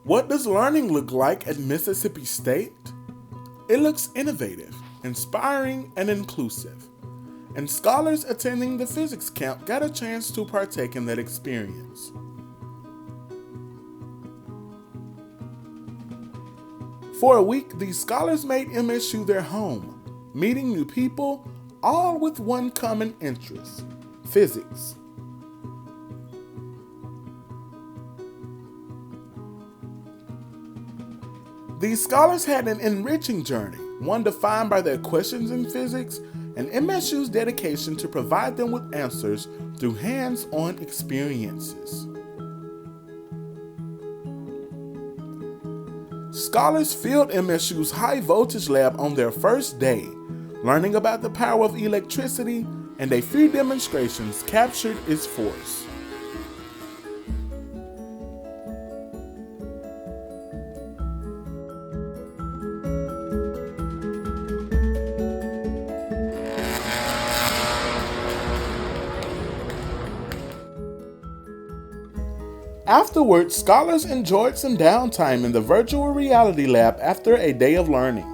What does learning look like at Mississippi State? It looks innovative, inspiring, and inclusive. And scholars attending the physics camp got a chance to partake in that experience. For a week, these scholars made MSU their home, meeting new people, all with one common interest: physics. These scholars had an enriching journey, one defined by their questions in physics and MSU's dedication to provide them with answers through hands-on experiences. Scholars filled MSU's high voltage lab on their first day, learning about the power of electricity, and a few demonstrations captured its force. Afterwards, scholars enjoyed some downtime in the virtual reality lab after a day of learning.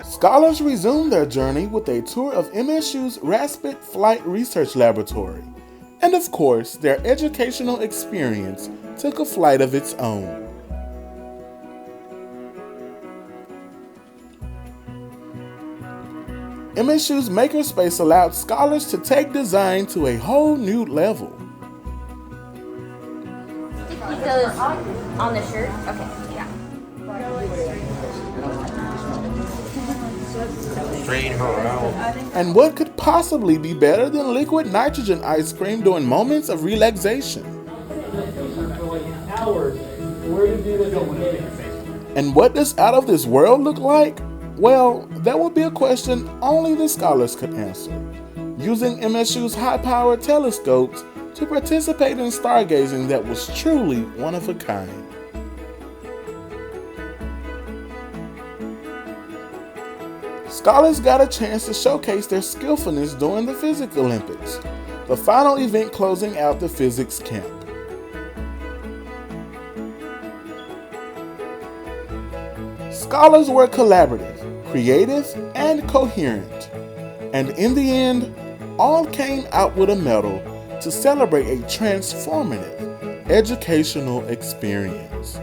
Scholars resumed their journey with a tour of MSU's Rapid Flight Research Laboratory, and of course, their educational experience took a flight of its own. MSU's makerspace allowed scholars to take design to a whole new level. Sticky goes on the shirt. Okay, yeah. Train her out. And what could possibly be better than liquid nitrogen ice cream during moments of relaxation? And what does out of this world look like? Well, that would be a question only the scholars could answer, using MSU's high-powered telescopes to participate in stargazing that was truly one of a kind. Scholars got a chance to showcase their skillfulness during the Physics Olympics, the final event closing out the physics camp. Scholars were collaborative, creative, and coherent, and in the end, all came out with a medal to celebrate a transformative educational experience.